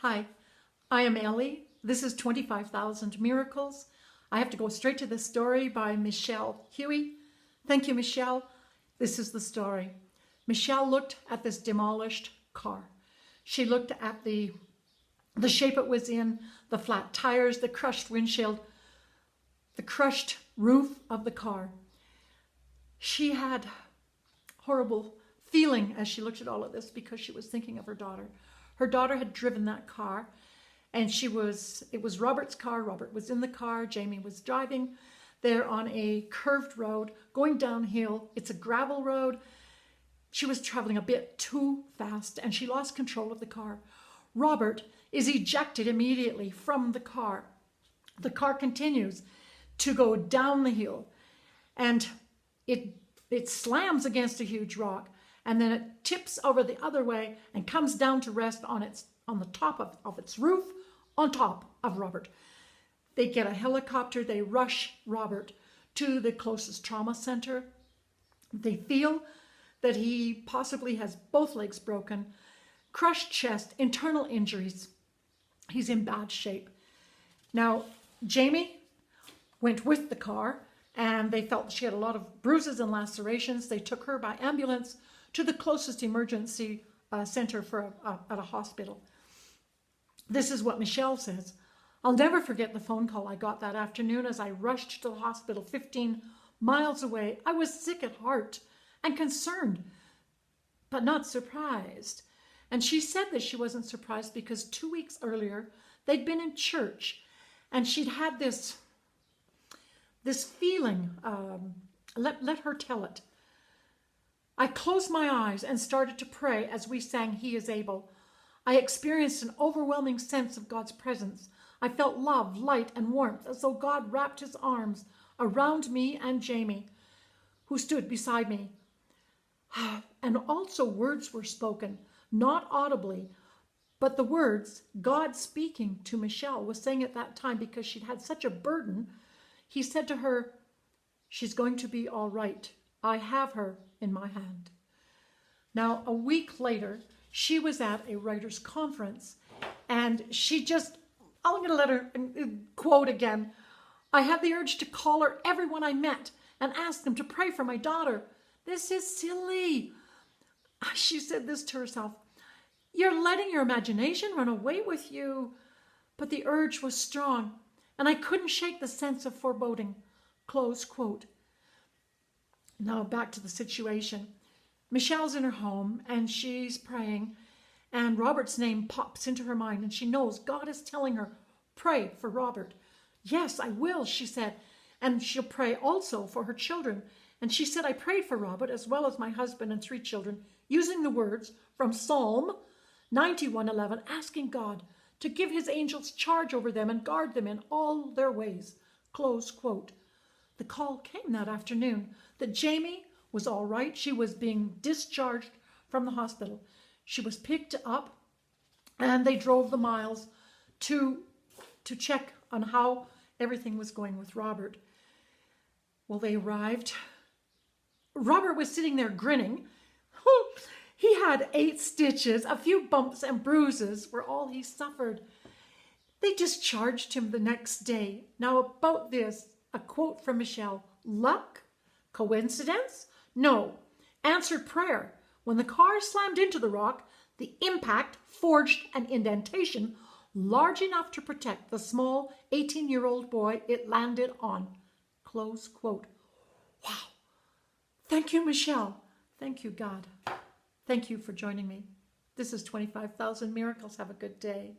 Hi, I am Ellie. This is 25,000 Miracles. I have to go straight to this story by Michelle Huey. Thank you, Michelle. This is the story. Michelle looked at this demolished car. She looked at the shape it was in, the flat tires, the crushed windshield, the crushed roof of the car. She had horrible feeling as she looked at all of this because she was thinking of her daughter. Her daughter had driven that car, and it was Robert's car. Robert was in the car. Jamie was driving. They're on a curved road going downhill. It's a gravel road. She was traveling a bit too fast, and she lost control of the car. Robert is ejected immediately from the car. The car continues to go down the hill, and it slams against a huge rock, and then it tips over the other way and comes down to rest on the top of its roof, on top of Robert. They get a helicopter. They rush Robert to the closest trauma center. They feel that he possibly has both legs broken, crushed chest, internal injuries. He's in bad shape. Now, Jamie went with the car, and they felt she had a lot of bruises and lacerations. They took her by ambulance to the closest emergency center at a hospital. This is what Michelle says. I'll never forget the phone call I got that afternoon as I rushed to the hospital 15 miles away. I was sick at heart and concerned, but not surprised. And she said that she wasn't surprised because 2 weeks earlier, they'd been in church, and she'd had this feeling. Let her tell it. I closed my eyes and started to pray as we sang He is Able. I experienced an overwhelming sense of God's presence. I felt love, light, and warmth, as though God wrapped his arms around me and Jamie, who stood beside me. And also words were spoken, not audibly, but the words God speaking to Michelle was saying at that time, because she'd had such a burden. He said to her, she's going to be all right. I have her in my hand. Now, a week later, she was at a writer's conference, and I'm going to let her quote again. I had the urge to call her everyone I met and ask them to pray for my daughter. This is silly. She said this to herself. You're letting your imagination run away with you. But the urge was strong, and I couldn't shake the sense of foreboding. Close quote. Now back to the situation. Michelle's in her home, and she's praying, and Robert's name pops into her mind, and she knows God is telling her, pray for Robert. Yes, I will, she said, and she'll pray also for her children. And she said, I prayed for Robert as well as my husband and 3 children, using the words from Psalm 91:11, asking God to give his angels charge over them and guard them in all their ways. Close quote. The call came that afternoon that Jamie was all right. She was being discharged from the hospital. She was picked up, and they drove the miles to check on how everything was going with Robert. Well, they arrived. Robert was sitting there grinning. He had 8 stitches, a few bumps and bruises were all he suffered. They discharged him the next day. Now about this, a quote from Michelle. Luck? Coincidence? No. Answered prayer. When the car slammed into the rock, the impact forged an indentation large enough to protect the small 18-year-old boy it landed on. Close quote. Wow. Thank you, Michelle. Thank you, God. Thank you for joining me. This is 25,000 Miracles. Have a good day.